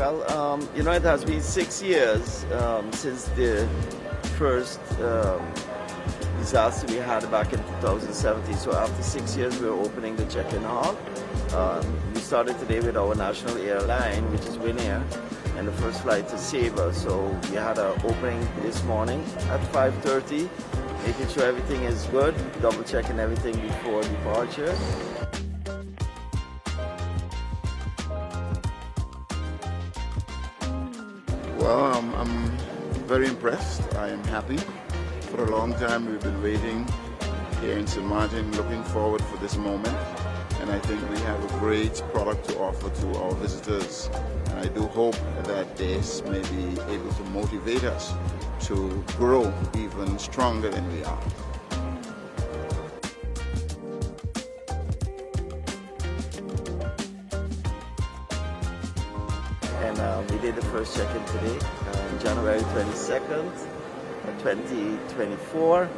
Well, it has been 6 years since the first disaster we had back in 2017. So after 6 years, we're opening the check-in hall. We started today with our national airline, which is Win Air, and the first flight to Sabre. So we had our opening this morning at 5:30, making sure everything is good, double checking everything before departure. Well, I'm very impressed. I am happy. For a long time we've been waiting here in St. Martin, looking forward for this moment. And I think we have a great product to offer to our visitors. And I do hope that this may be able to motivate us to grow even stronger than we are. And we did the first check-in today, January 22nd, 2024.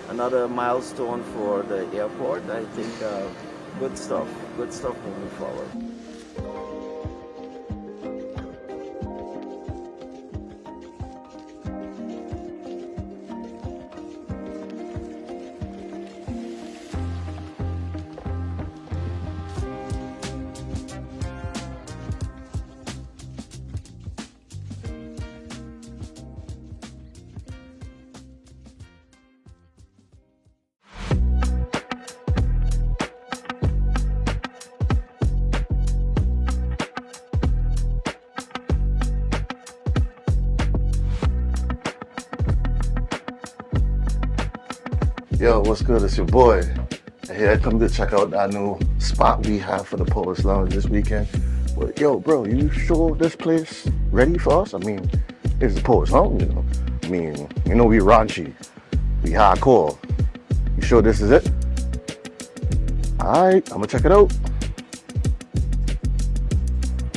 Another milestone for the airport. I think good stuff moving forward. Yo, what's good? It's your boy. Here I come to check out that new spot we have for the Poets Lounge this weekend. But yo, bro, you sure this place ready for us? I mean, it's the Poets Lounge, you know. I mean, we raunchy, we hardcore. You sure this is it? Alright, I'm gonna check it out.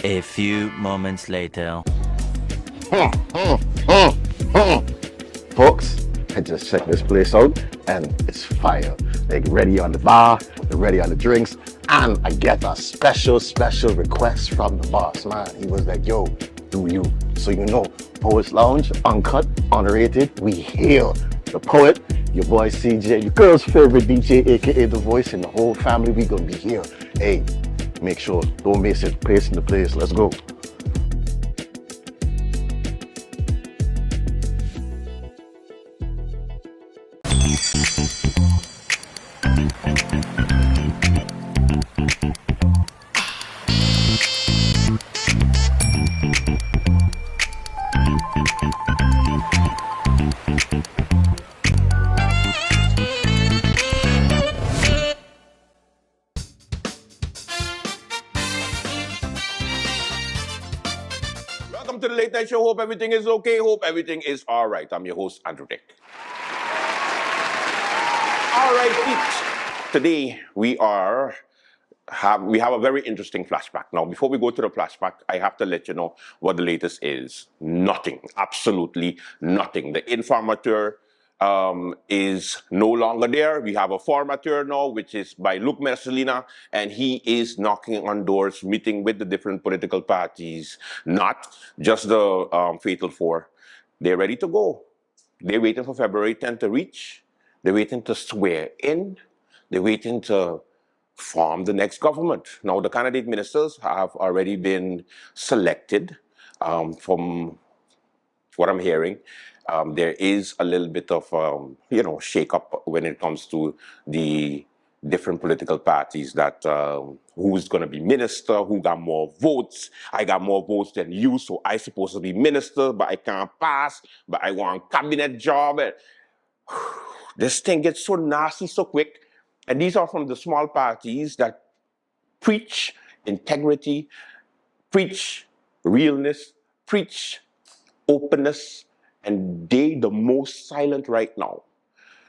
A few moments later. Folks, I just checked this place out and it's fire. Like ready on the bar, they're ready on the drinks, and I get a special request from the boss, man. He was like, yo, do you? So Poets Lounge, uncut, underrated, we here. The poet, your boy CJ, your girl's favorite DJ, aka The Voice, and the whole family, we gonna be here. Hey, make sure, don't miss it, place in the place, let's go. Welcome to the Late Night Show. Hope everything is okay. Hope everything is all right. I'm your host, Andrew Dick. All right, peeps. Today we have a very interesting flashback. Now, before we go to the flashback, I have to let you know what the latest is. Nothing. Absolutely nothing. The informateur is no longer there. We have a formateur now, which is by Luke Messalina, and he is knocking on doors, meeting with the different political parties, not just the Fatal Four. They're ready to go. They're waiting for February 10th to reach. They're waiting to swear in. They're waiting to form the next government. Now, the candidate ministers have already been selected. From what I'm hearing, there is a little bit of, shake-up when it comes to the different political parties that who's going to be minister, who got more votes. I got more votes than you, so I supposed to be minister, but I can't pass, but I want a cabinet job. This thing gets so nasty so quick. And these are from the small parties that preach integrity, preach realness, preach openness, and they the most silent right now.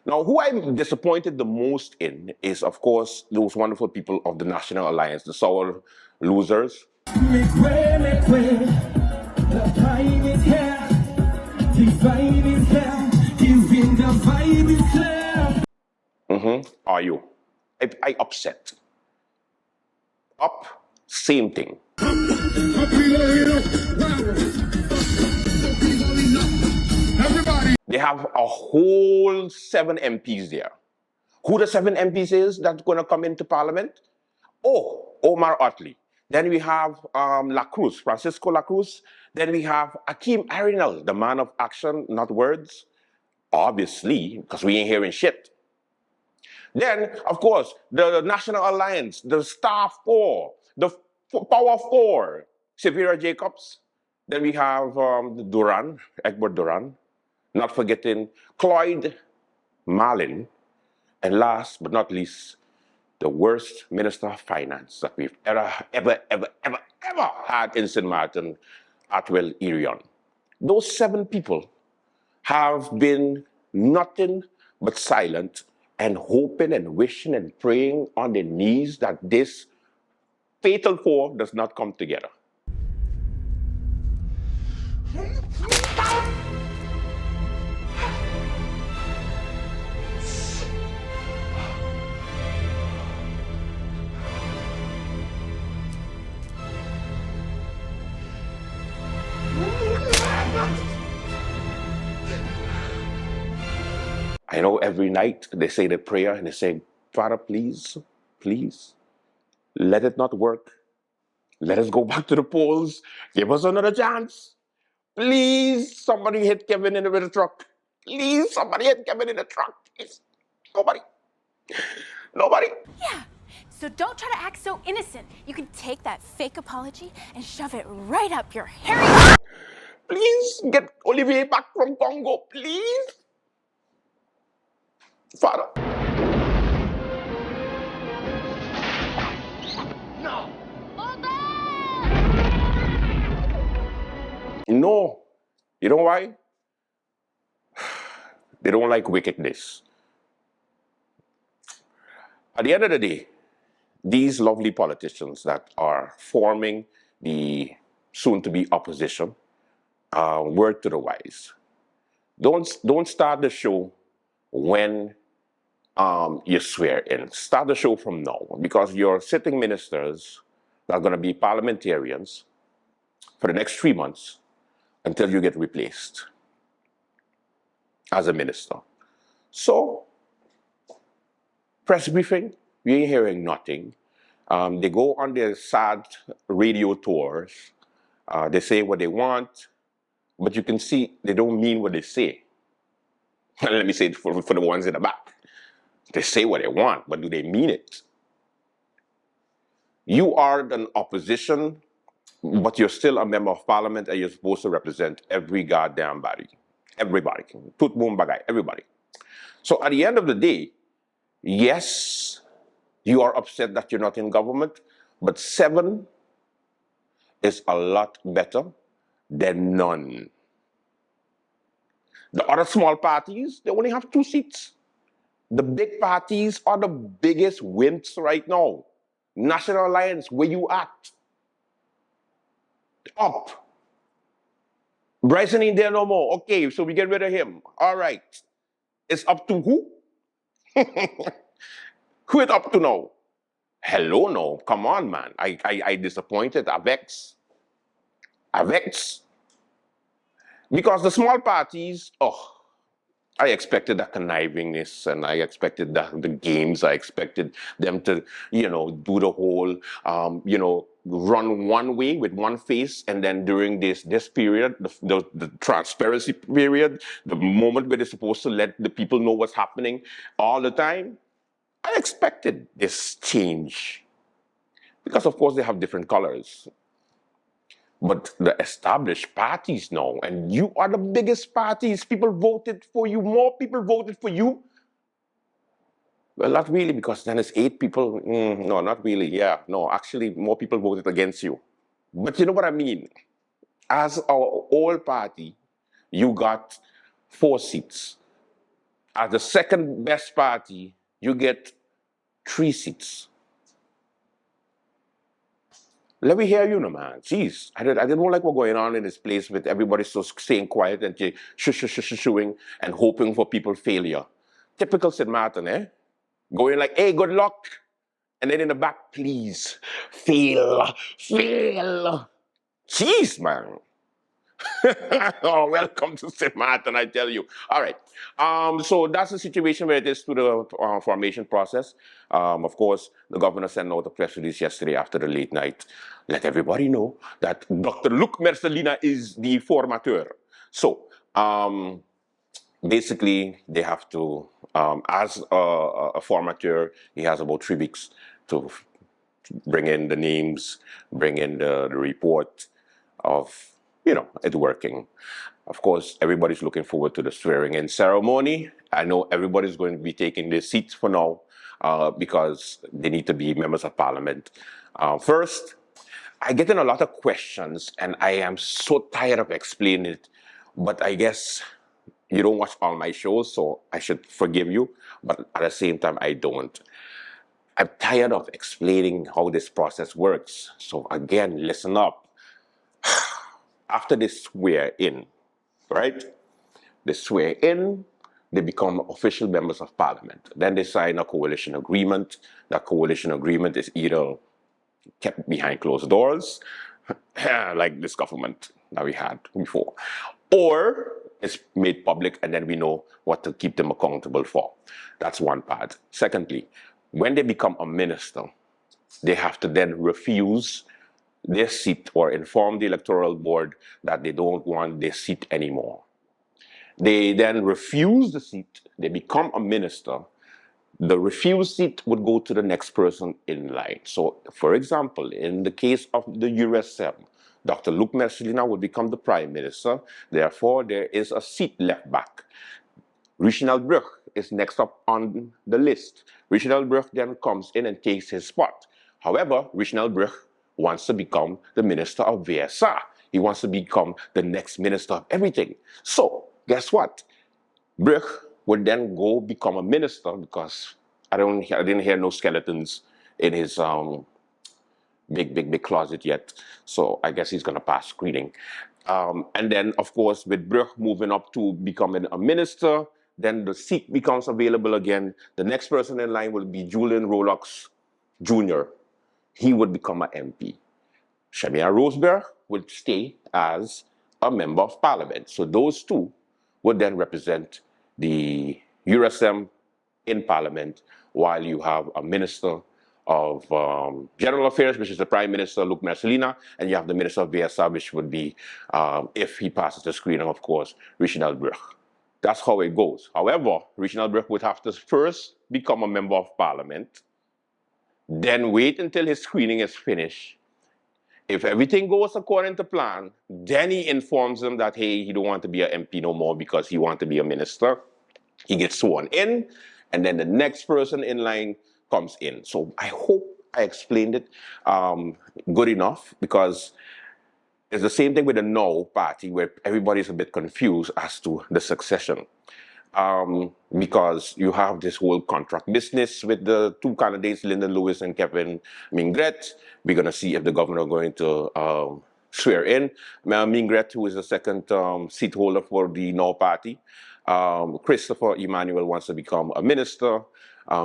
Now, who I'm disappointed the most in is, of course, those wonderful people of the National Alliance, the sour losers. Make way, the time is here, the vibe is here, giving the vibe is clear. Are you? I upset. Up, same thing. They have a whole 7 MPs there. Who the 7 MPs is that's going to come into Parliament? Oh, Omar Otley. Then we have La Cruz, Francisco La Cruz. Then we have Akeem Arinal, the man of action, not words. Obviously, because we ain't hearing shit. Then, of course, the National Alliance, the Star Four, the Power Four, Severa Jacobs. Then we have Duran, Egbert Duran. Not forgetting Cloyd Marlin. And last but not least, the worst Minister of Finance that we've ever had in St. Martin, Atwell Irion. Those 7 people have been nothing but silent and hoping and wishing and praying on their knees that this fatal 4 does not come together. I know every night they say the prayer and they say, Father, please, please, let it not work. Let us go back to the polls. Give us another chance. Please, somebody hit Kevin in the truck. Please, somebody hit Kevin in the truck. Please. Nobody. Nobody. Yeah. So don't try to act so innocent. You can take that fake apology and shove it right up your hairy... Please get Olivier back from Congo, please. Father. No. No. You know why? They don't like wickedness. At the end of the day, these lovely politicians that are forming the soon-to-be opposition, word to the wise. Don't start the show when you swear in. Start the show from now, because your sitting ministers are going to be parliamentarians for the next 3 months until you get replaced as a minister. So, press briefing, we ain't hearing nothing. They go on their sad radio tours. They say what they want, but you can see they don't mean what they say. Let me say it for the ones in the back. They say what they want, but do they mean it? You are an opposition, but you're still a member of parliament and you're supposed to represent every goddamn body. Everybody. Tut boom bagay, everybody. So at the end of the day, yes, you are upset that you're not in government, but 7 is a lot better than none. The other small parties, they only have 2 seats. The big parties are the biggest wimps right now. National Alliance, where you at? Up. Bryson ain't there no more. Okay, so we get rid of him. All right. It's up to who? Who it up to now? Hello, no. Come on, man. I disappointed. Avex. Because the small parties, I expected that connivingness, and I expected the games. I expected them to, do the whole, run one way with one face, and then during this period, the transparency period, the moment where they're supposed to let the people know what's happening all the time, I expected this change. Because, of course, they have different colors. But the established parties now, and you are the biggest parties, people voted for you, more people voted for you. Well, not really, because then it's 8 people. No, not really, yeah. No, actually, more people voted against you. But you know what I mean? As our old party, you got 4 seats. As the second best party, you get 3 seats. Let me hear you, no, man. Jeez, I didn't like what's going on in this place with everybody so staying quiet and shooing and hoping for people's failure. Typical St. Martin, eh? Going like, hey, good luck. And then in the back, please, fail. Jeez, man. Oh, welcome to St. Martin, I tell you. All right. So that's the situation where it is to the formation process. Of course, the governor sent out a press release yesterday after the late night. Let everybody know that Dr. Luc Mercelina is the formateur. So, basically, they have to, as a formateur, he has about 3 weeks to bring in the names, bring in the report of, it working. Of course, everybody's looking forward to the swearing-in ceremony. I know everybody's going to be taking their seats for now because they need to be members of parliament. First, I get in a lot of questions, and I am so tired of explaining it, but I guess you don't watch all my shows, so I should forgive you, but at the same time, I don't. I'm tired of explaining how this process works. So again, listen up. After they swear in, right? They swear in, they become official members of parliament. Then they sign a coalition agreement. That coalition agreement is either kept behind closed doors, like this government that we had before, or it's made public and then we know what to keep them accountable for. That's one part. Secondly, when they become a minister, they have to then refuse their seat or inform the electoral board that they don't want their seat anymore. They then refuse the seat, they become a minister. The refused seat would go to the next person in line. So, for example, in the case of the USM, Dr. Luc Mercelina would become the prime minister. Therefore, there is a seat left back. Reginald Bruch is next up on the list. Reginald Bruch then comes in and takes his spot. However, Reginald Bruch wants to become the minister of VSA. He wants to become the next minister of everything. So, guess what? Bruch would then go become a minister because I didn't hear no skeletons in his big closet yet. So I guess he's going to pass screening. And then, of course, with Bruch moving up to becoming a minister, then the seat becomes available again. The next person in line will be Julian Rolox Jr. He would become an MP. Shamia Roseberg would stay as a member of parliament. So those two would then represent the USM in parliament while you have a minister of general affairs, which is the prime minister, Luc Mercelina, and you have the minister of VSA, which would be, if he passes the screening, of course, Reginald Bruch. That's how it goes. However, Reginald Bruch would have to first become a member of parliament, then wait until his screening is finished. If everything goes according to plan, then he informs them that, hey, he don't want to be an MP no more because he wants to be a minister. He gets sworn in, and then the next person in line comes in. So I hope I explained it good enough, because it's the same thing with the No party where everybody's a bit confused as to the succession. Because you have this whole contract business with the two candidates, Lyndon Lewis and Kevin Mingret. We're going to see if the governor is going to swear in Mingret, who is the second seat holder for the No party. Christopher Emmanuel wants to become a minister.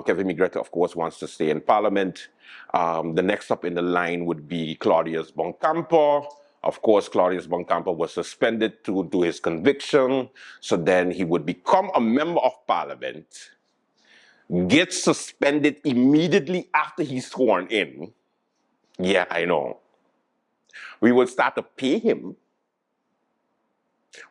Kevin Mingret, of course, wants to stay in parliament. The next up in the line would be Claudius Boncampo. Of course, Claudius Boncampo was suspended due to his conviction, so then he would become a member of parliament, gets suspended immediately after he's sworn in. Yeah, I know. We would start to pay him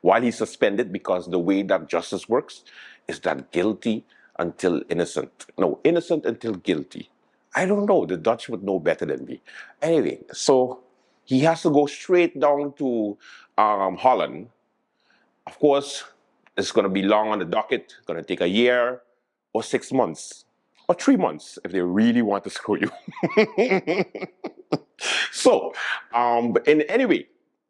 while he's suspended, because the way that justice works is that guilty until innocent. No, innocent until guilty. I don't know. The Dutch would know better than me. Anyway, so he has to go straight down to Holland. Of course, it's going to be long on the docket. It's going to take a year or 6 months or 3 months if they really want to screw you. So, anyway,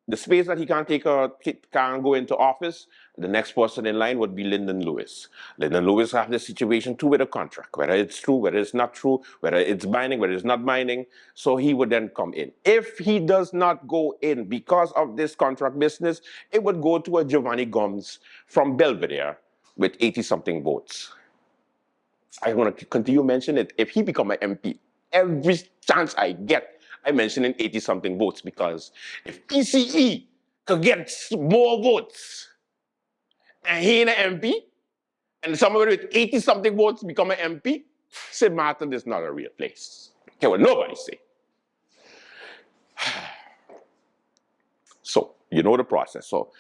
the space that he can't go into office, the next person in line would be Lyndon Lewis. Lyndon Lewis has this situation too with a contract, whether it's true, whether it's not true, whether it's binding, whether it's not binding. So he would then come in. If he does not go in because of this contract business, it would go to a Giovanni Gomes from Belvedere with 80-something votes. I want to continue mention it. If he become an MP, every chance I get, I'm mentioning 80-something votes because if ECE could get more votes and he ain't an MP, and somebody with 80-something votes become an MP, St. Martin is not a real place. Care what nobody say. So, you know the process. So,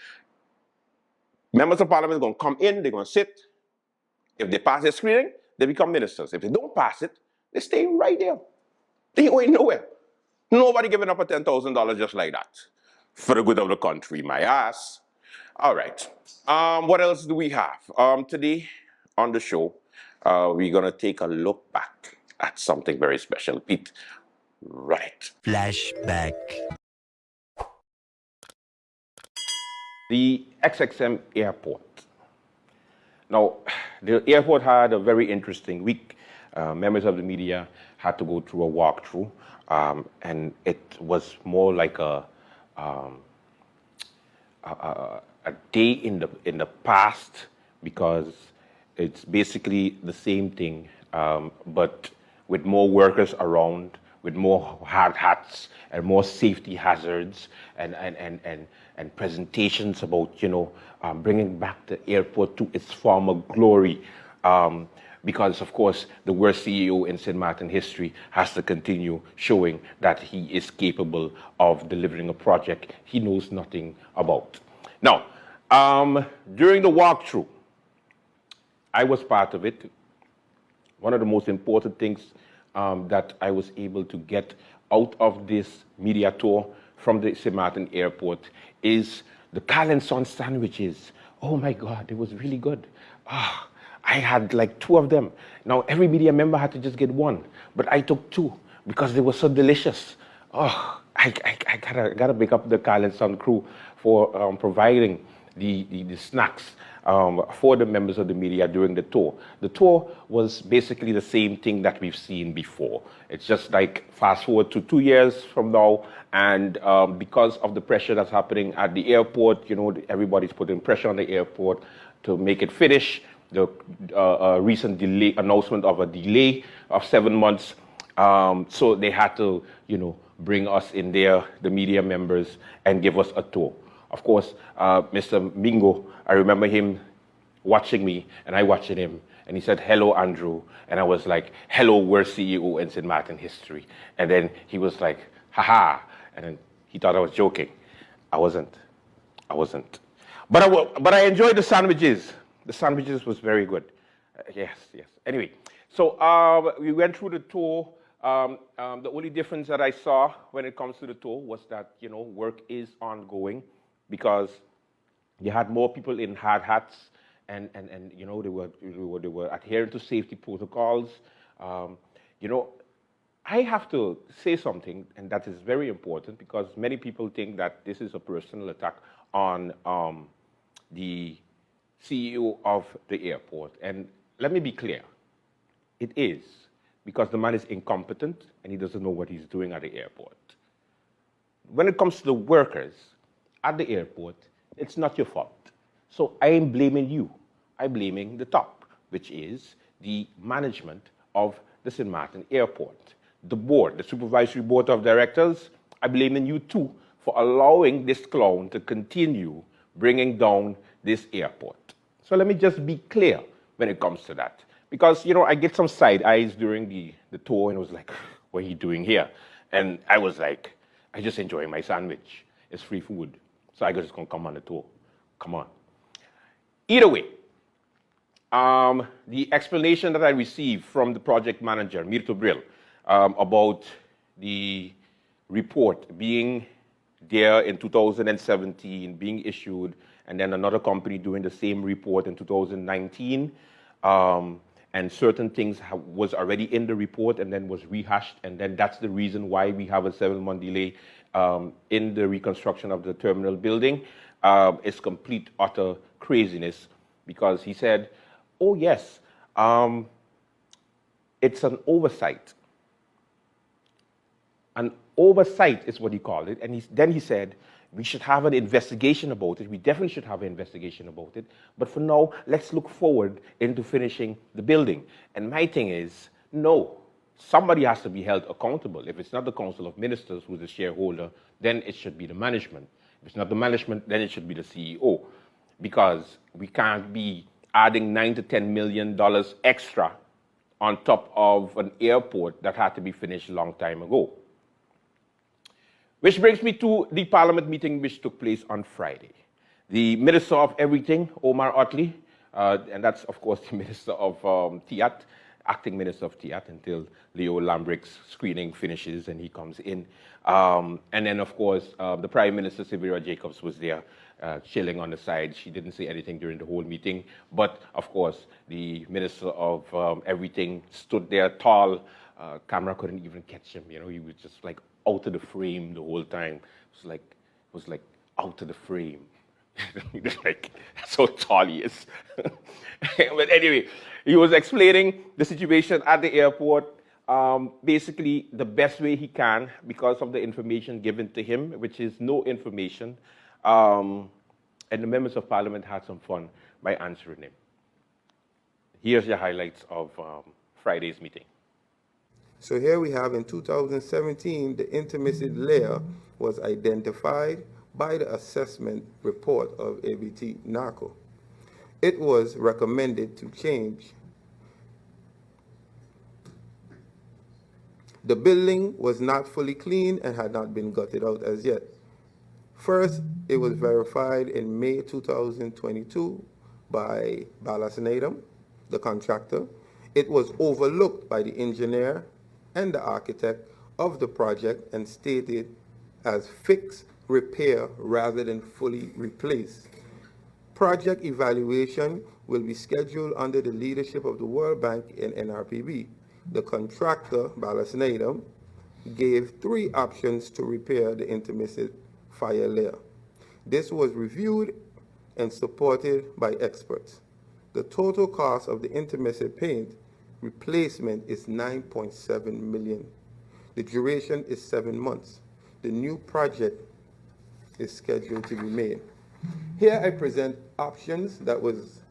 members of parliament are going to come in, they're going to sit. If they pass their screening, they become ministers. If they don't pass it, they stay right there. They ain't going nowhere. Nobody giving up a $10,000 just like that. For the good of the country, my ass. All right. What else do we have? Today on the show, we're going to take a look back at something very special. Pete, run it. Flashback. The XXM airport. Now, the airport had a very interesting week. Members of the media had to go through a walkthrough, and it was more like a day in the past, because it's basically the same thing, but with more workers around, with more hard hats and more safety hazards, and presentations about, bringing back the airport to its former glory. Because, of course, the worst CEO in St. Martin history has to continue showing that he is capable of delivering a project he knows nothing about. Now, during the walkthrough, I was part of it. One of the most important things that I was able to get out of this media tour from the St. Martin airport is the Carl and Son sandwiches. Oh my God, it was really good. I had like 2 of them. Now every media member had to just get 1, but I took 2 because they were so delicious. I gotta pick up the Carl and Son crew for providing the snacks for the members of the media during the tour. The tour was basically the same thing that we've seen before. It's just like fast forward to 2 years from now, and because of the pressure that's happening at the airport, everybody's putting pressure on the airport to make it finish. The recent announcement of a delay of 7 months, so they had to, bring us in there, the media members, and give us a tour. Of course, Mr. Mingo, I remember him watching me, and I watching him, and he said, "Hello, Andrew," and I was like, "Hello, worst CEO in St. Martin history." And then he was like, "Haha," and then he thought I was joking. I wasn't. But I enjoyed the sandwiches. The sandwiches was very good. Yes. Anyway, so we went through the tour. The only difference that I saw when it comes to the tour was that, work is ongoing, because you had more people in hard hats, and they were adhering to safety protocols. I have to say something, and that is very important, because many people think that this is a personal attack on the CEO of the airport. And let me be clear, it is, because the man is incompetent and he doesn't know what he's doing at the airport. When it comes to the workers at the airport, it's not your fault. So I am blaming you. I'm blaming the top, which is the management of the St. Martin airport. The board, the supervisory board of directors, I'm blaming you too for allowing this clown to continue bringing down this airport. So let me just be clear when it comes to that. Because, I get some side eyes during the tour, and it was like, what are you doing here? And I was like, I just enjoying my sandwich. It's free food. So I just gonna come on the tour. Come on. Either way, the explanation that I received from the project manager, Mirto Brill, about the report being there in 2017, being issued, and then another company doing the same report in 2019, and certain things was already in the report and then was rehashed, and then that's the reason why we have a 7-month delay in the reconstruction of the terminal building. It's complete, utter craziness, because he said, oh yes, it's an oversight. An oversight is what he called it, and then he said, we should have an investigation about it. We definitely should have an investigation about it. But for now, let's look forward into finishing the building. And my thing is, no, somebody has to be held accountable. If it's not the Council of Ministers who's the shareholder, then it should be the management. If it's not the management, then it should be the CEO. Because we can't be adding $9 to $10 million extra on top of an airport that had to be finished a long time ago. Which brings me to the Parliament meeting which took place on Friday. The Minister of Everything, Omar Otley, and that's of course the Minister of TIAT, acting Minister of TIAT until Leo Lambrick's screening finishes and he comes in. And then of course the Prime Minister, Severa Jacobs, was there chilling on the side. She didn't say anything during the whole meeting, but of course the Minister of Everything stood there tall. Camera couldn't even catch him, you know, he was just like out of the frame the whole time. It was like out of the frame. Like, that's how tall he is. But anyway, he was explaining the situation at the airport, basically the best way he can because of the information given to him, which is no information. And the members of Parliament had some fun by answering him. Here's the highlights of Friday's meeting. So here we have in 2017, the intermissed layer was identified by the assessment report of ABT NARCO. It was recommended to change. The building was not fully cleaned and had not been gutted out as yet. First, it was verified in May 2022 by Ballas Nadam, the contractor. It was overlooked by the engineer and the architect of the project and stated as fix, repair rather than fully replace. Project evaluation will be scheduled under the leadership of the World Bank and NRPB. The contractor, Ballas Nadam, gave 3 options to repair the intermissed fire layer. This was reviewed and supported by experts. The total cost of the intermissed paint replacement is $9.7 million. The duration is 7 months. The new project is scheduled to be made. Here I present options that was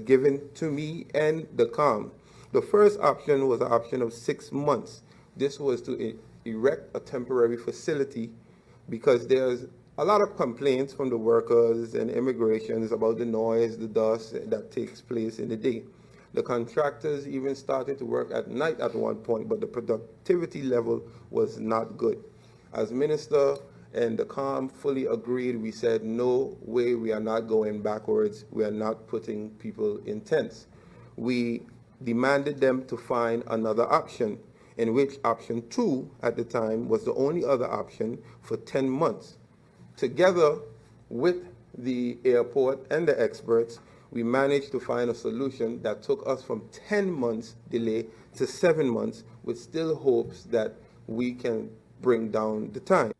given to me and the COM. The first option was an option of 6 months. This was to erect a temporary facility because there's a lot of complaints from the workers and immigrations about the noise, the dust that takes place in the day. The contractors even started to work at night at one point, but the productivity level was not good. As Minister and the COM fully agreed, we said, no way, we are not going backwards. We are not putting people in tents. We demanded them to find another option, in which option 2 at the time was the only other option for 10 months. Together with the airport and the experts, we managed to find a solution that took us from 10 months delay to 7 months, with still hopes that we can bring down the time.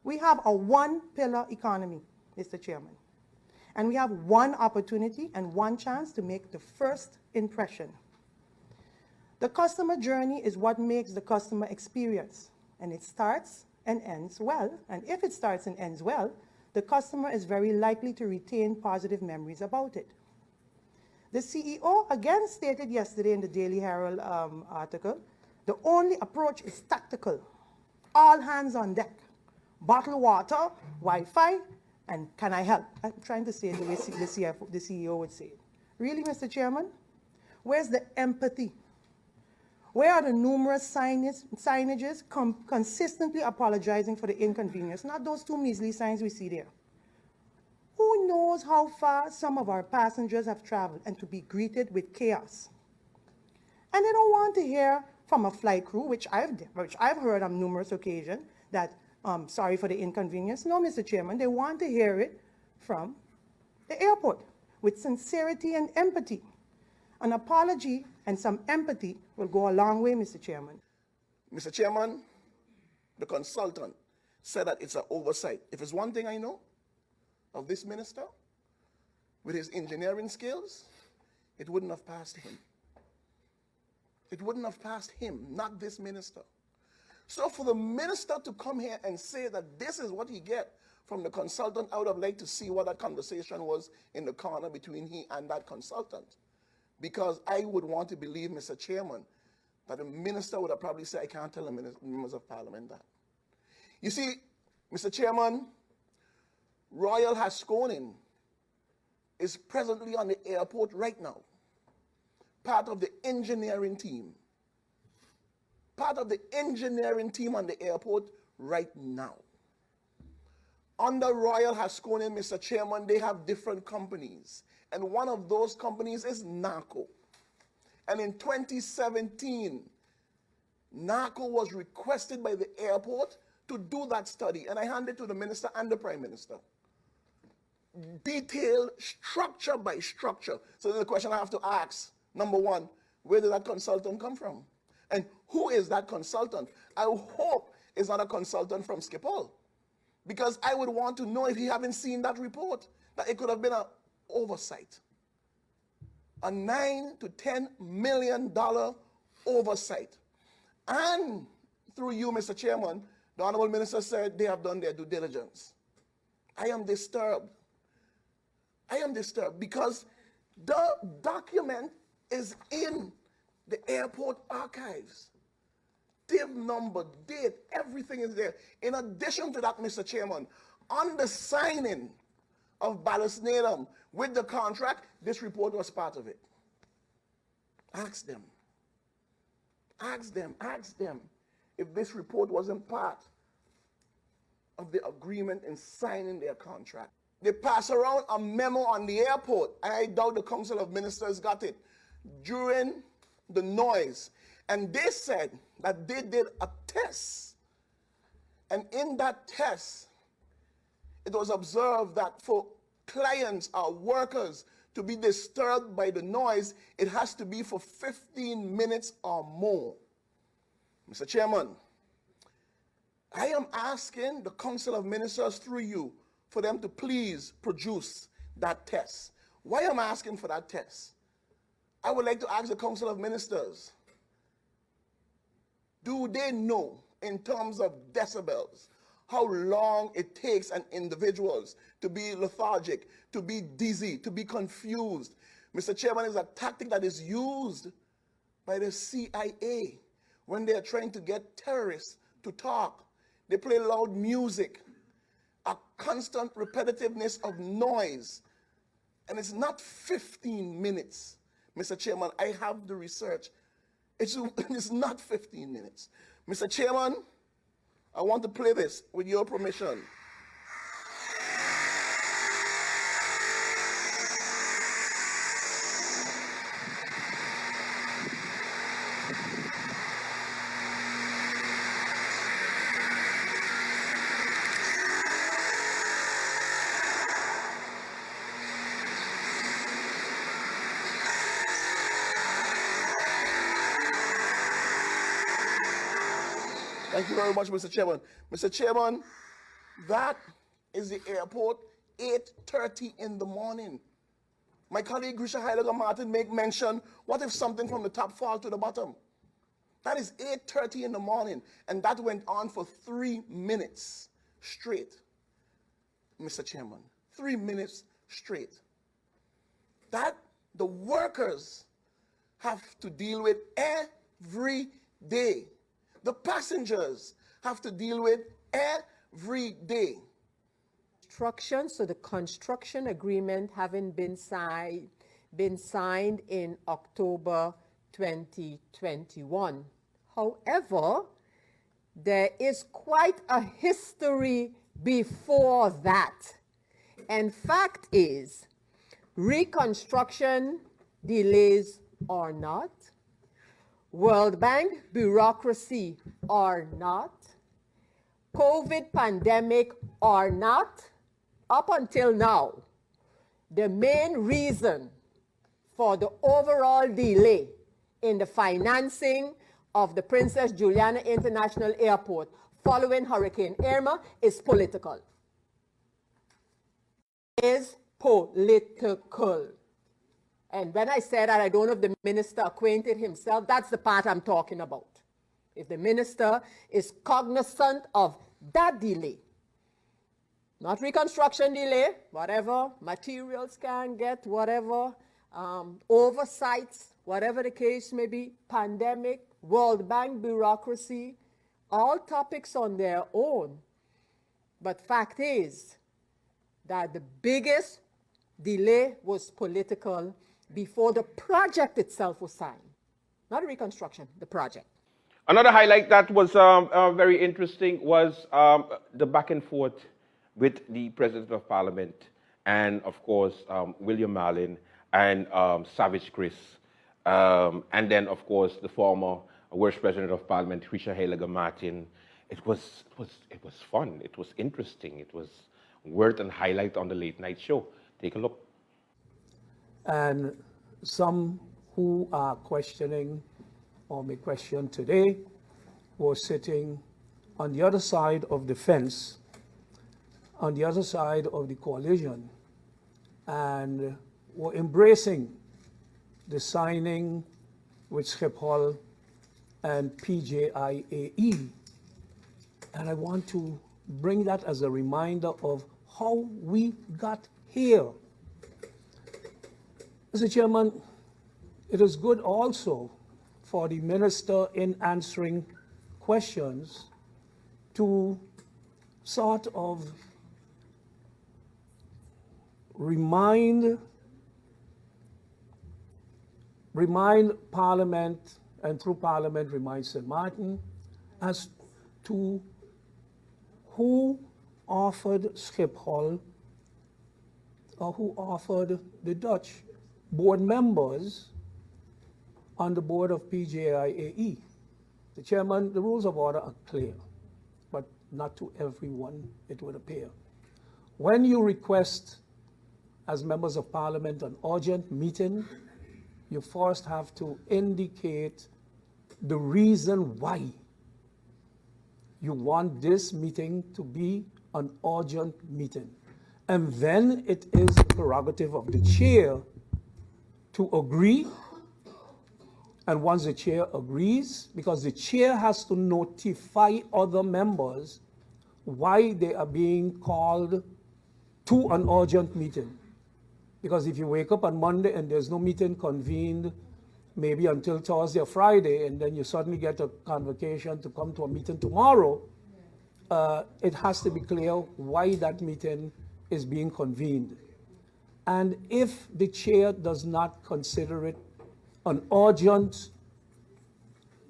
We have a one-pillar economy, Mr. Chairman, and we have one opportunity and one chance to make the first impression. The customer journey is what makes the customer experience, and it starts and ends well. And if it starts and ends well, the customer is very likely to retain positive memories about it. The CEO again stated yesterday in the Daily Herald article, the only approach is tactical. All hands on deck. Bottled water, Wi-Fi, and can I help? I'm trying to say it the way the CEO would say it. Really, Mr. Chairman? Where's the empathy? Where are the numerous signages consistently apologizing for the inconvenience? Not those 2 measly signs we see there. Who knows how far some of our passengers have traveled and to be greeted with chaos? And they don't want to hear from a flight crew, which I've heard on numerous occasions, that sorry for the inconvenience. No, Mr. Chairman, they want to hear it from the airport with sincerity and empathy. An apology and some empathy will go a long way, Mr. Chairman. Mr. Chairman, the consultant said that it's an oversight. If it's one thing I know of this minister, with his engineering skills, it wouldn't have passed him. It wouldn't have passed him, not this minister. So for the minister to come here and say that this is what he get from the consultant, I would have liked to see what that conversation was in the corner between he and that consultant. because I would want to believe, Mr. Chairman, that the minister would have probably said, I can't tell the members of parliament that. You see, Mr. Chairman, Royal Haskonin is presently on the airport right now, part of the engineering team. Part of the engineering team on the airport right now. Under Royal Haskonin, Mr. Chairman, they have different companies. And one of those companies is NACO. And in 2017, NACO was requested by the airport to do that study. And I handed it to the minister and the prime minister. Detailed structure by structure. So the question I have to ask, number one, where did that consultant come from? And who is that consultant? I hope it's not a consultant from Schiphol, because I would want to know, if he haven't seen that report, that it could have been an oversight. A $9 to $10 million oversight. And through you, Mr. Chairman, the Honorable Minister said they have done their due diligence. I am disturbed. I am disturbed because the document is in the airport archives. Div number, date, everything is there. In addition to that, Mr. Chairman, on the signing of Ballasnadam with the contract, this report was part of it. Ask them if this report wasn't part of the agreement in signing their contract. They pass around a memo on the airport, and I doubt the Council of Ministers got it, during the noise. And they said that they did a test. And in that test, it was observed that for clients or workers to be disturbed by the noise, it has to be for 15 minutes or more. Mr. Chairman, I am asking the Council of Ministers through you for them to please produce that test. Why am I asking for that test? I would like to ask the Council of Ministers, do they know, in terms of decibels, how long it takes an individual to be lethargic, to be dizzy, to be confused? Mr. Chairman, is a tactic that is used by the CIA when they are trying to get terrorists to talk. They play loud music, a constant repetitiveness of noise, and it's not 15 minutes. Mr. Chairman, I have the research. It's not 15 minutes. Mr. Chairman, I want to play this with your permission. Thank you very much, Mr. Chairman. Mr. Chairman, that is the airport, 8:30 in the morning. My colleague Grisha Heiliger Martin make mention, what if something from the top fall to the bottom? That is 8:30 in the morning, and that went on for 3 minutes straight, Mr. Chairman. 3 minutes straight. That the workers have to deal with every day. The passengers have to deal with every day. So the construction agreement having been signed in October 2021. However, there is quite a history before that. And fact is, reconstruction delays or not, World Bank bureaucracy or not, COVID pandemic or not, up until now, the main reason for the overall delay in the financing of the Princess Juliana International Airport following Hurricane Irma is political. Is political. And when I said that, I don't know if the minister acquainted himself, that's the part I'm talking about. If the minister is cognizant of that delay, not reconstruction delay, whatever, materials can get, whatever, oversights, whatever the case may be, pandemic, World Bank bureaucracy, all topics on their own. But fact is that the biggest delay was political before the project itself was signed. Not a reconstruction, the project. Another highlight that was very interesting was the back and forth with the President of Parliament and, of course, William Marlin and Savage Chris. And then, of course, the former Worst President of Parliament, Risha Heilige Martin. It was fun. It was interesting. It was worth and highlight on the late night show. Take a look. And some who are questioning or may question today were sitting on the other side of the fence, on the other side of the coalition, and were embracing the signing with Schiphol and PJIAE. And I want to bring that as a reminder of how we got here. Mr. Chairman, it is good also for the minister in answering questions to sort of remind Parliament, and through Parliament remind St. Martin as to who offered Schiphol or who offered the Dutch board members on the board of PJIAE. The chairman, the rules of order are clear, but not to everyone, it would appear. When you request, as members of Parliament, an urgent meeting, you first have to indicate the reason why you want this meeting to be an urgent meeting. And then it is the prerogative of the chair to agree. And once the chair agrees, because the chair has to notify other members why they are being called to an urgent meeting. Because if you wake up on Monday and there's no meeting convened, maybe until Thursday or Friday, and then you suddenly get a convocation to come to a meeting tomorrow, it has to be clear why that meeting is being convened. And if the chair does not consider it an urgent,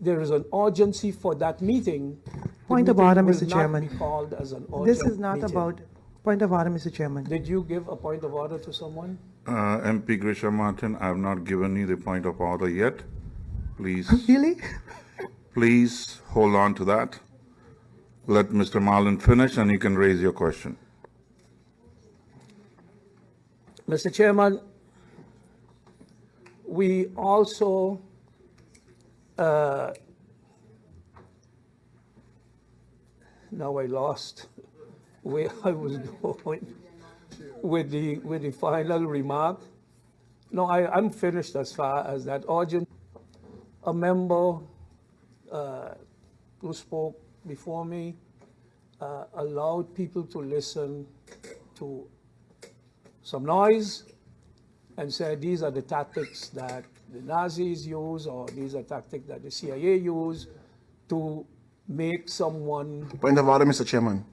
there is an urgency for that meeting. Point of order, will Mr. not Chairman. be called as an urgent This is not meeting. about, point of order, Mr. Chairman. Did you give a point of order to someone? MP Grisha Martin, I have not given you the point of order yet. Please, Really? please hold on to that. Let Mr. Marlin finish and you can raise your question. Mr. Chairman, we also now I lost where I was going with the final remark. No, I'm finished as far as that urgent. A member who spoke before me allowed people to listen to some noise and said these are the tactics that the Nazis use, or these are tactics that the CIA use to make someone. Point of order, Mr. Chairman.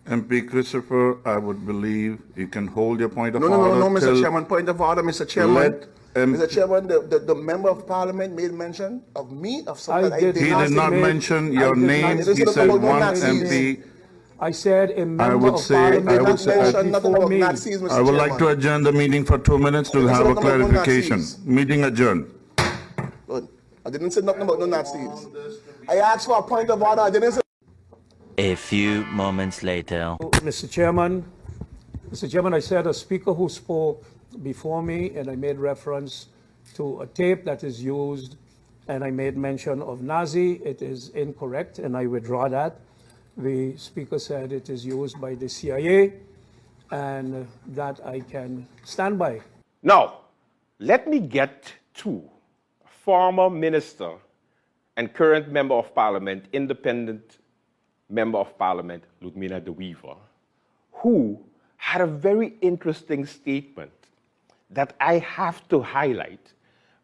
MP Christopher, I would believe you can hold your point of No, order. no, Mr. till- Chairman. Point of order, Mr. Chairman. Let Mr. Chairman, the member of Parliament made mention of me, of something I did He did not mention your name. It is He not said about one Nazis. MP. I said a member would of say- Parliament I would who say- spoke mention nothing before about me. Nazis, Mr. I would like to Chairman. adjourn the meeting for 2 minutes to It is have a not about no clarification. Nazis. Meeting adjourned. Good. I didn't say nothing about no Nazis. I asked for a point of order. I didn't say. A few moments later. Mr. Chairman, I said a speaker who spoke before me, and I made reference to a tape that is used, and I made mention of Nazi. It is incorrect, and I withdraw that. The speaker said it is used by the CIA, and that I can stand by. Now, let me get to former minister and current member of parliament, independent member of parliament, Ludmila de Wever, who had a very interesting statement that I have to highlight,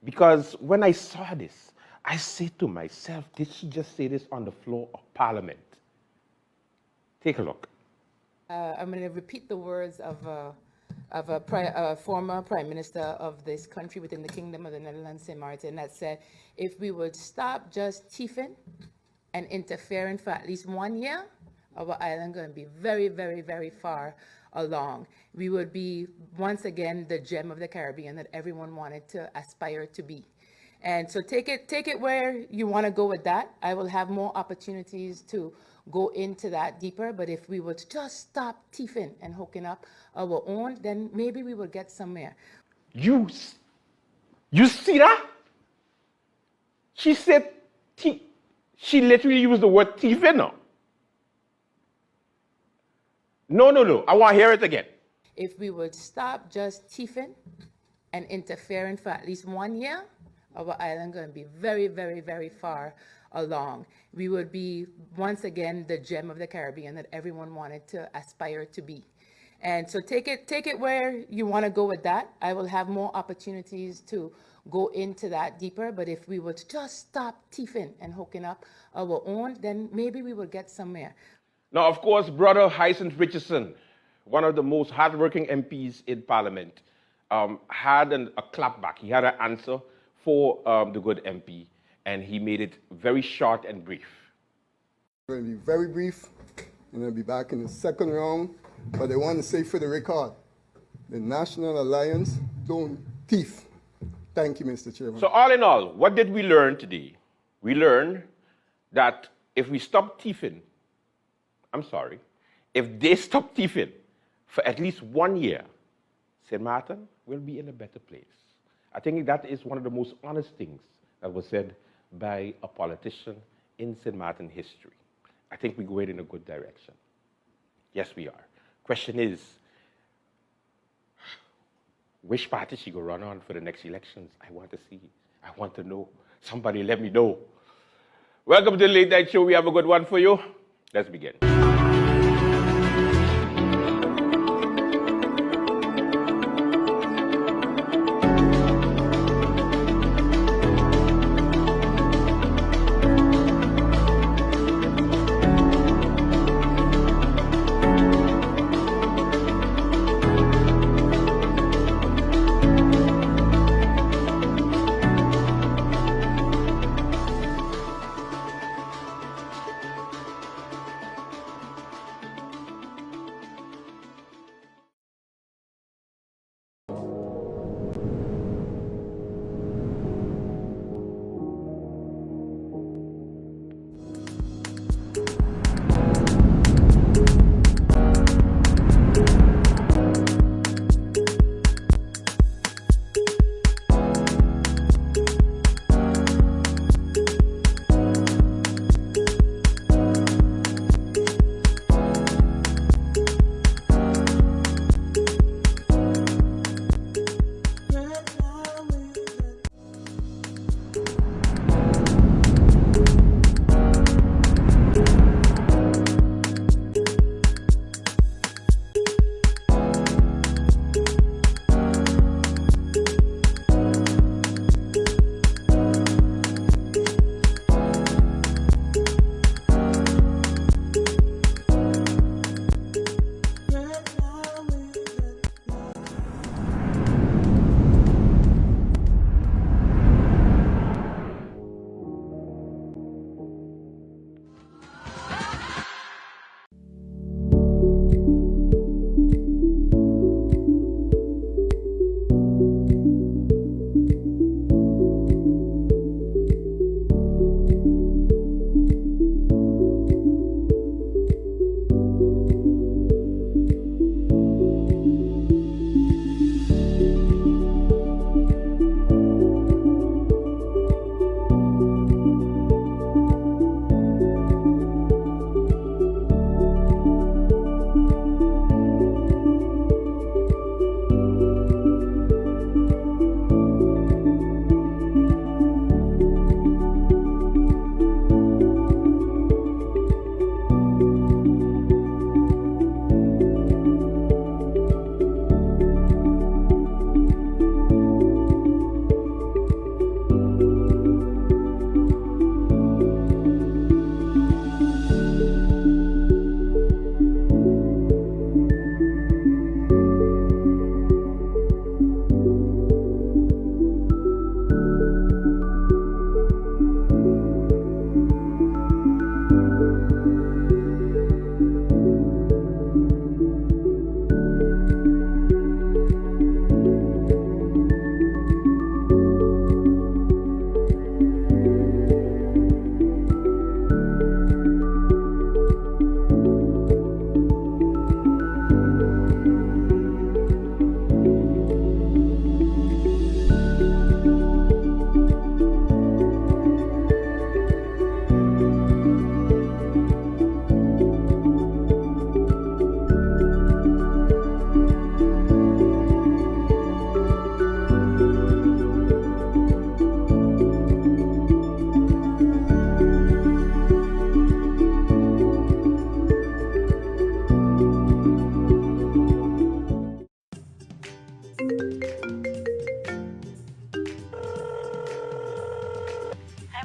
because when I saw this, I said to myself, did she just say this on the floor of Parliament? Take a look. I'm going to repeat the words of a former Prime Minister of this country within the Kingdom of the Netherlands, St. Martin, that said, if we would stop just thieving and interfering for at least 1 year, our island going to be very, very, very far along. We would be, once again, the gem of the Caribbean that everyone wanted to aspire to be. And so take it where you want to go with that. I will have more opportunities to go into that deeper, but if we would just stop thieving and hooking up our own, then maybe we would get somewhere. You see that? She said, she literally used the word thieving now. No, I want to hear it again. If we would stop just thieving and interfering for at least 1 year, our island going to be very, very, very far along. We would be, once again, the gem of the Caribbean that everyone wanted to aspire to be. And so take it where you want to go with that. I will have more opportunities to go into that deeper, but if we would just stop thieving and hooking up our own, then maybe we would get somewhere. Now, of course, Brother Hyacinth Richardson, one of the most hardworking MPs in Parliament, had a clapback. He had an answer for the good MP, and he made it very short and brief. I'm going to be very brief, and I'll be back in the second round, but I want to say for the record, the National Alliance don't thief. Thank you, Mr. Chairman. So all in all, what did we learn today? We learned that if we stop thieving, if they stop thieving for at least 1 year, St. Martin will be in a better place. I think that is one of the most honest things that was said by a politician in St. Martin history. I think we're going in a good direction. Yes, we are. Question is, which party she go run on for the next elections? I want to see. I want to know. Somebody let me know. Welcome to the Late Night Show. We have a good one for you. Let's begin.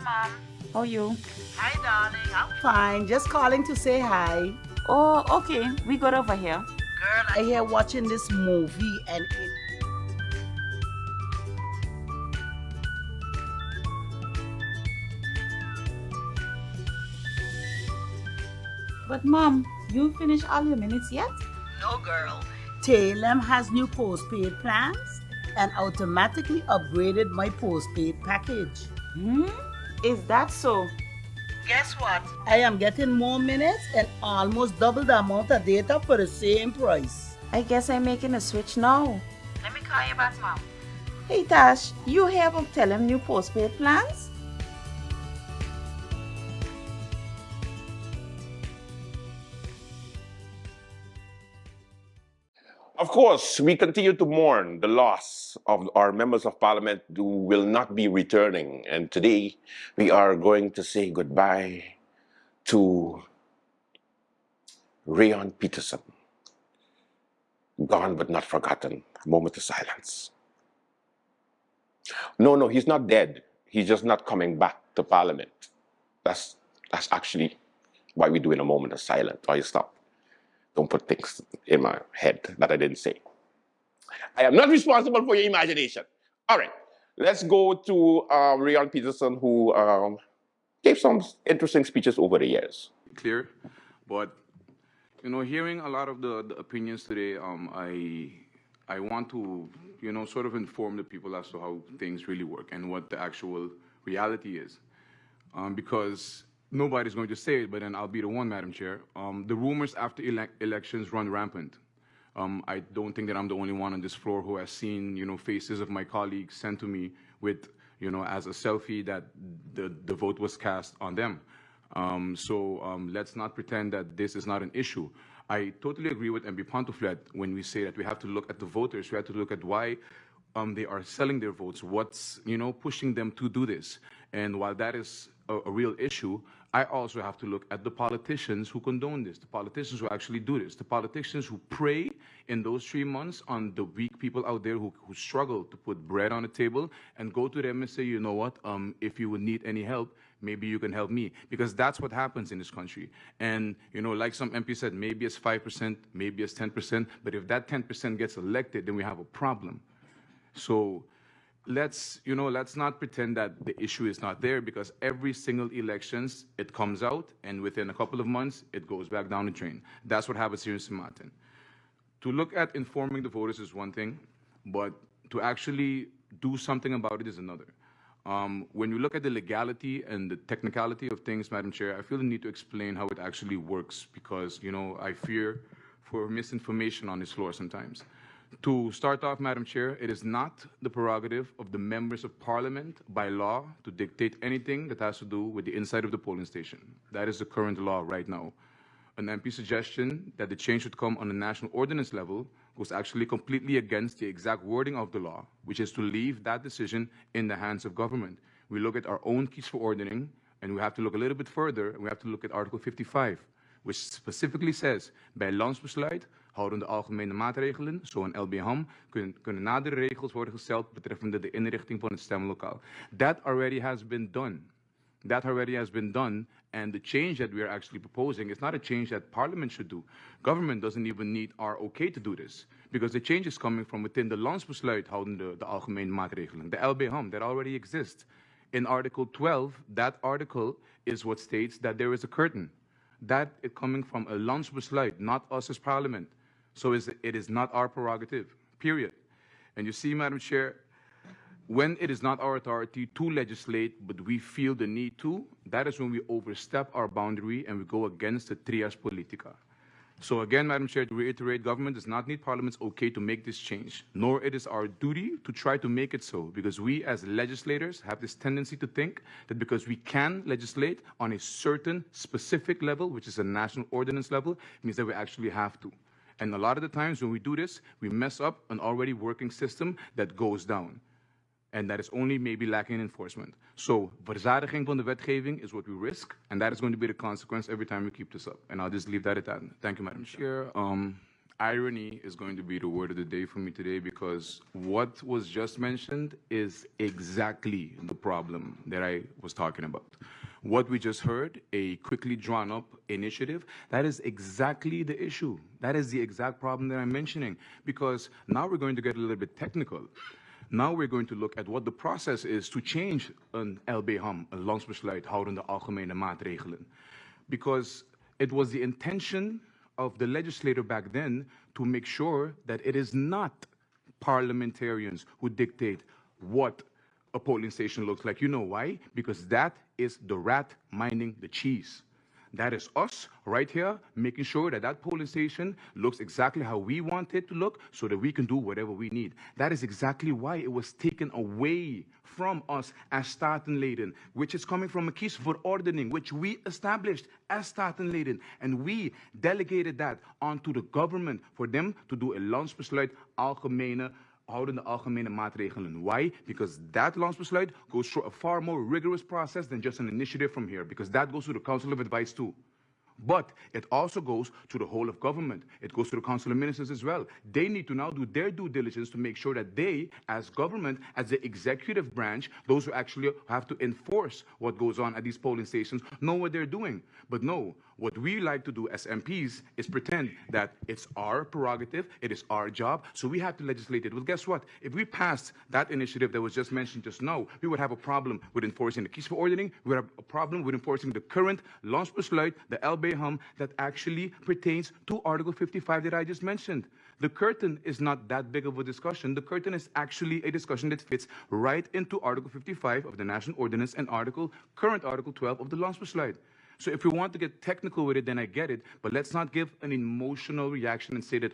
Mom. How are you? Hi, darling. I'm fine. Just calling to say hi. Oh, okay. We got over here. Girl, I hear watching this movie and it. But Mom, you finished all your minutes yet? No, girl. Talem has new postpaid plans and automatically upgraded my postpaid package. Is that so? Guess what? I am getting more minutes and almost double the amount of data for the same price. I guess I'm making a switch now. Let me call you back, Mom. Hey Tash, you have tell him new postpaid plans? Of course, we continue to mourn the loss of our members of parliament who will not be returning. And today, we are going to say goodbye to Rayon Peterson. Gone but not forgotten. A moment of silence. No, he's not dead. He's just not coming back to parliament. That's actually why we do in a moment of silence. Why you stop? Don't put things in my head that I didn't say. I am not responsible for your imagination. All right, let's go to Rayon Peterson, who gave some interesting speeches over the years. Clear, but hearing a lot of the opinions today, I want to sort of inform the people as to how things really work and what the actual reality is, because nobody's going to say it, but then I'll be the one, Madam Chair. The rumors after elections run rampant. I don't think that I'm the only one on this floor who has seen, faces of my colleagues sent to me with, as a selfie that the vote was cast on them. So let's not pretend that this is not an issue. I totally agree with MB Pantoflet when we say that we have to look at the voters. We have to look at why they are selling their votes, what's pushing them to do this. And while that is a real issue, I also have to look at the politicians who condone this, the politicians who actually do this, the politicians who prey in those 3 months on the weak people out there who struggle to put bread on the table, and go to them and say, you know what, if you would need any help, maybe you can help me. Because that's what happens in this country. And, like some MP said, maybe it's 5%, maybe it's 10%, but if that 10% gets elected, then we have a problem. So let's not pretend that the issue is not there, because every single elections, it comes out, and within a couple of months, it goes back down the drain. That's what happens here in St. Martin. To look at informing the voters is one thing, but to actually do something about it is another. When you look at the legality and the technicality of things, Madam Chair, I feel the need to explain how it actually works, because, I fear for misinformation on this floor sometimes. To start off, Madam Chair, it is not the prerogative of the members of Parliament by law to dictate anything that has to do with the inside of the polling station. That is the current law right now. An MP suggestion that the change should come on a national ordinance level goes actually completely against the exact wording of the law, which is to leave that decision in the hands of government. We look at our own keys for ordering, and we have to look a little bit further, and we have to look at Article 55, which specifically says, bij landsbesluit houden de algemene maatregelen, zo een LBHAM, kunnen nadere regels worden gesteld betreffende de inrichting van het stemlokaal. That already has been done. That already has been done, and the change that we are actually proposing is not a change that Parliament should do. Government doesn't even need our okay to do this, because the change is coming from within the landsbesluit houdende de algemene maatregelen, the LBHAM, that already exists. In Article 12, that article is what states that there is a curtain. That is coming from a landsbesluit, not us as Parliament. So it is not our prerogative, period. And you see, Madam Chair, when it is not our authority to legislate, but we feel the need to, that is when we overstep our boundary and we go against the trias politica. So again, Madam Chair, to reiterate, government does not need Parliament's okay to make this change, nor it is our duty to try to make it so, because we as legislators have this tendency to think that because we can legislate on a certain specific level, which is a national ordinance level, means that we actually have to. And a lot of the times when we do this, we mess up an already working system that goes down. And that is only maybe lacking in enforcement. So, verzadiging van de wetgeving is what we risk, and that is going to be the consequence every time we keep this up. And I'll just leave that at that. Thank you, Madam Chair. irony is going to be the word of the day for me today, because what was just mentioned is exactly the problem that I was talking about. What we just heard, a quickly drawn up initiative, that is exactly the issue. That is the exact problem that I'm mentioning, because now we're going to get a little bit technical. Now we're going to look at what the process is to change een LBHAM, een landsbesluit houdende algemene maatregelen. Because it was the intention of the legislator back then to make sure that it is not parliamentarians who dictate what a polling station looks like. You know why? Because that is the rat minding the cheese. That is us right here making sure that that polling station looks exactly how we want it to look so that we can do whatever we need. That is exactly why it was taken away from us as Statenleden, which is coming from a kiesverordening, which we established as Statenleden. And we delegated that onto the government for them to do a landsbesluit houdende algemene maatregelen. Why? Because that landsbesluit goes through a far more rigorous process than just an initiative from here, because that goes to the Council of Advice too. But it also goes to the whole of government. It goes to the Council of Ministers as well. They need to now do their due diligence to make sure that they, as government, as the executive branch, those who actually have to enforce what goes on at these polling stations, know what they're doing. But no, what we like to do as MPs is pretend that it's our prerogative, it is our job, so we have to legislate it. Well, guess what? If we passed that initiative that was just mentioned just now, we would have a problem with enforcing the kiesverordening, we would have a problem with enforcing the current landsbesluit, the LBHAM, that actually pertains to Article 55 that I just mentioned. The curtain is not that big of a discussion. The curtain is actually a discussion that fits right into Article 55 of the National Ordinance and current Article 12 of the landsbesluit. So if we want to get technical with it, then I get it. But let's not give an emotional reaction and say that,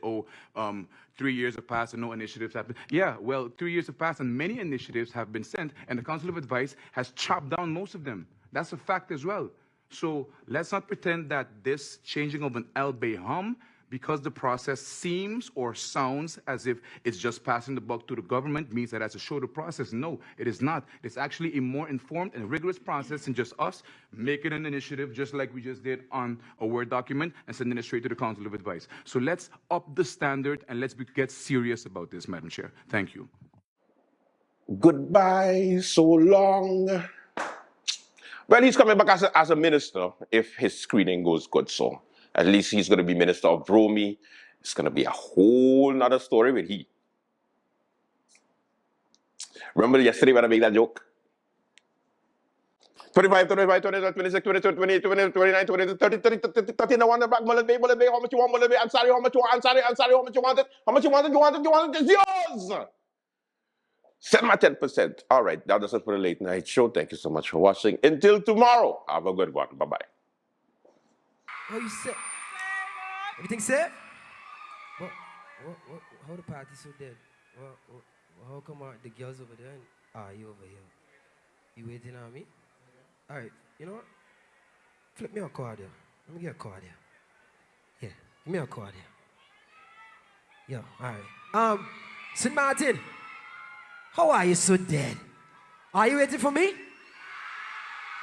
3 years have passed and no initiatives have been. Yeah, well, 3 years have passed and many initiatives have been sent, and the Council of Advice has chopped down most of them. That's a fact as well. So let's not pretend that this changing of an LBHAM, because the process seems or sounds as if it's just passing the buck to the government, means that it's a shorter process. No, it is not. It's actually a more informed and rigorous process than just us making an initiative just like we just did on a Word document and sending it straight to the Council of Advice. So let's up the standard and let's get serious about this, Madam Chair. Thank you. Goodbye, so long. Well, he's coming back as a minister if his screening goes good, so at least he's going to be Minister of Bromi. It's going to be a whole nother story with he. Remember yesterday when I made that joke? 25, 25, 26, 27, 28, 29, 30, 30, no one back, mullet bay, how much you want, mullet bay, I'm sorry, how much you want, I'm sorry, how much you want it, how much you want it, it's yours! Send my 10%. All right, that does it for the late night show. Thank you so much for watching. Until tomorrow, have a good one. Bye-bye. How you say? Everything safe? How the party so dead? How come the girls over there and you over here? You waiting on me? All right, you know what? Flip me a card here. Let me get a card here. Yeah, give me a card here. Yeah, all right. St. Martin, how are you so dead? Are you waiting for me?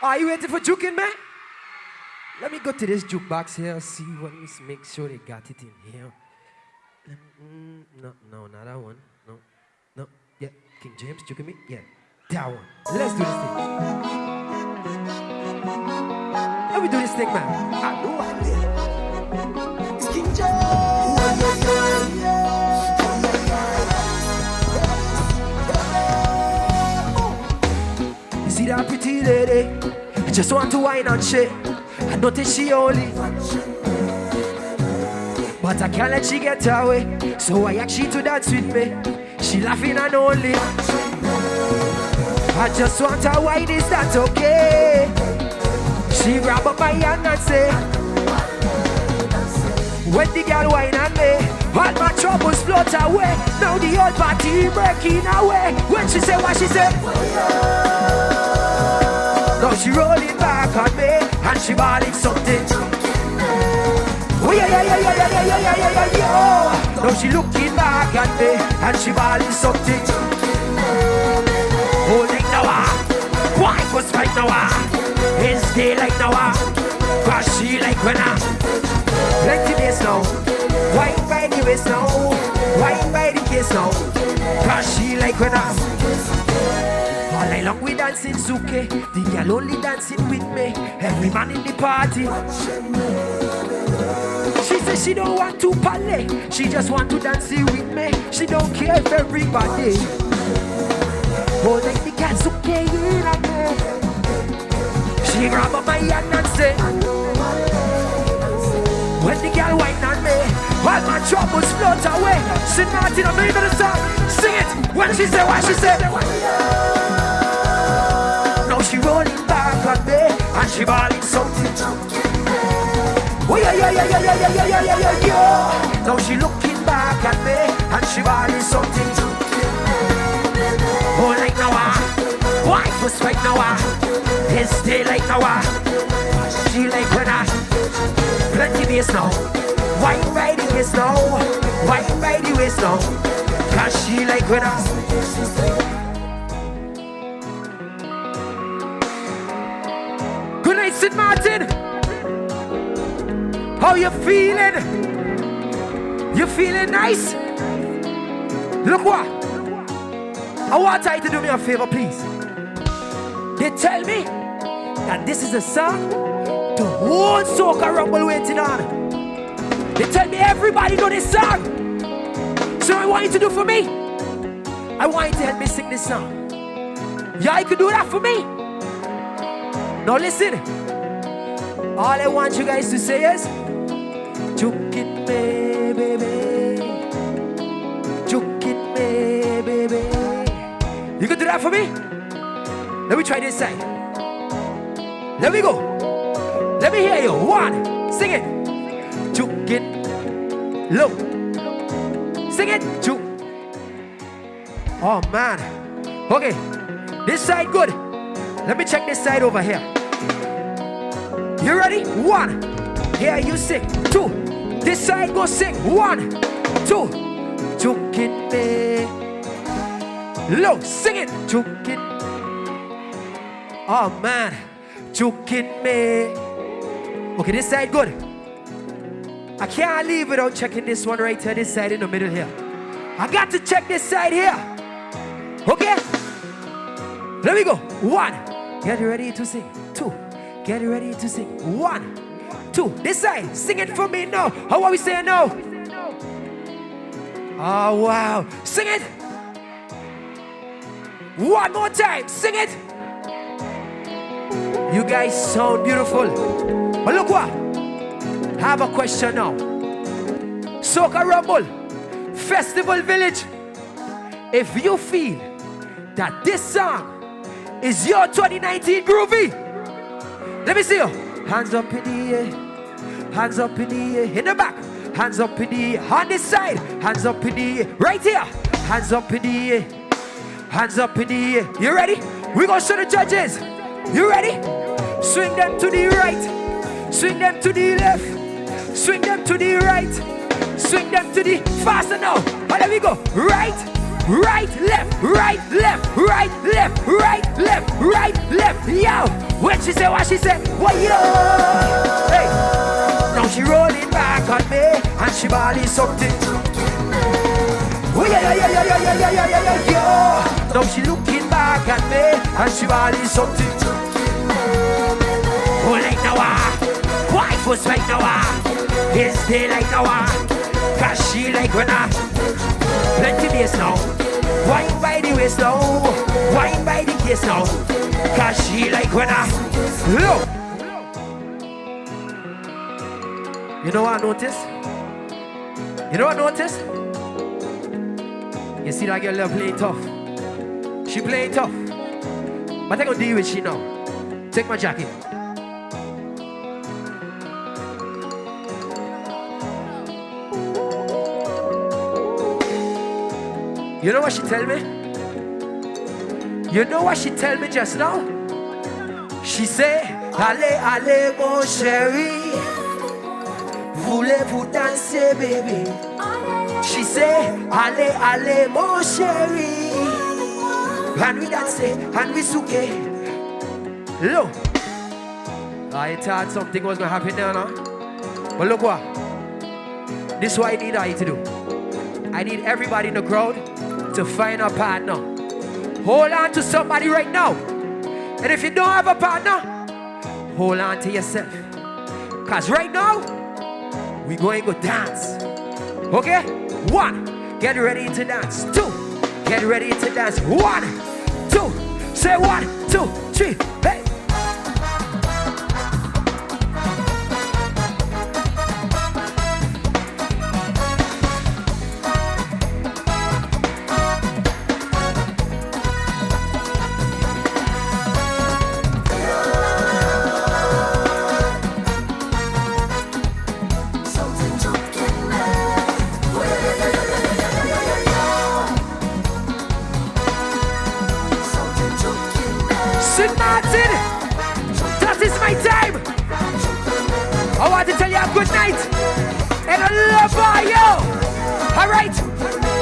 Are you waiting for juking, man? Let me go to this jukebox here, see what, make sure they got it in here. No, not that one. No. Yeah, King James, juking me? Yeah, that one. Let's do this thing. Let me do this thing, man. I know I did. It's King James. You see that pretty lady? I just want to whine and shit. I notice she only, but I can't let she get away. So I ask she to dance with me. She laughing and only. I just want her whine, is that okay? She grab up my hand and say, when the girl whine on me, all my troubles float away. Now the old party breaking away. When she say what she say, now she rolling back on me and she balling something. Oh yeah. Now she looking back at me and she balling something. Holding now, why was right now? It's day like now, cause she like when I plenty days now. Why by the way? waist now. Wine by the case now. Cause she like when I. All night long we dancing Zuke. The girl only dancing with me. Every man in the party. She says she don't want to parley. She just want to dance with me. She don't care if everybody. All night the girl Zuke in at me. She grab up my hand and say, when the girl whine on me, all my troubles float away. St. Martin, I'm leaving the song. Sing it. When she say what she said. Now she rolling back on me and she bawling something. Oh yeah, yeah, yeah, yeah, yeah, yeah, yeah, yeah, yeah, yeah. Now she looking back at me and she bawling something. Oh like now wife was right now his day like now she like when I plenty bass now. Wine by the waist now. Wine by the waist now. Cause she like when I. Good night, St. Martin. How you feeling? You feeling nice? Look what? I want you to do me a favor, please. They tell me that this is a song the whole soca rumble waiting on. They tell me everybody know this song. So I want you to do for me. I want you to help me sing this song. Yeah, you can do that for me. Now listen. All I want you guys to say is juke it me, baby. Juke it me, baby. You can do that for me? Let me try this side. Let me go. Let me hear you. One. Sing it. Juke it low. Sing it. Juke. Oh man. Okay. This side good. Let me check this side over here. You ready? One. Here you sing. Two. This side go sing. One. Two. Juke it me. Low. Sing it. Juke it. Oh man. Juke it me. Okay, this side good. I can't leave without checking this one right here, this side in the middle here. I got to check this side here. Okay? Let me go. One. Get ready to sing. Two. Get ready to sing. One. Two. This side. Sing it for me now. How are we saying now? Oh, wow. Sing it. One more time. Sing it. You guys sound beautiful. But look what. I have a question now. Soca Rumble, Festival Village. If you feel that this song is your 2019 groovy, let me see you. Hands up in the air. Hands up in the air. In the back. Hands up in the air. On this side. Hands up in the air. Right here. Hands up in the air. Hands up in the air. You ready? We're going to show the judges. You ready? Swing them to the right. Swing them to the left. Swing them to the right. Swing them to the faster now. And there we go. Right, right, left, right, left, right, left, right, left, right, left. Yo. When she say what she said, what yo? Hey. Now she rolling back on me and she bawling something. Oh yeah, yeah, yeah, yeah, yeah, yeah, yeah, yeah, yeah, yeah. Now she looking back at me and she bawling something. Oh like now, wife was like now, his day like now, cause she like when plenty days now. Wine by the waist now, wine by the case now, cause she like when look. You know what I noticed? You know what I noticed? You see that girl playing tough. She playing tough. But I'm gonna deal with she now. Take my jacket. You know what she tell me? You know what she tell me just now? She say, allez, allez, mon chéri, voulez-vous danser, baby? She say, allez, allez, mon chéri, and we dance, and we souke. Look, I thought something was gonna happen there now. But look what, this is what I need you to do. I need everybody in the crowd to find a partner. Hold on to somebody right now. And if you don't have a partner, hold on to yourself. Because right now, we're going to dance. Okay? 1, get ready to dance. 2, get ready to dance. 1, 2, say 1, 2, 3, hey. That is my time. I want to tell you a good night and a love for you. All right.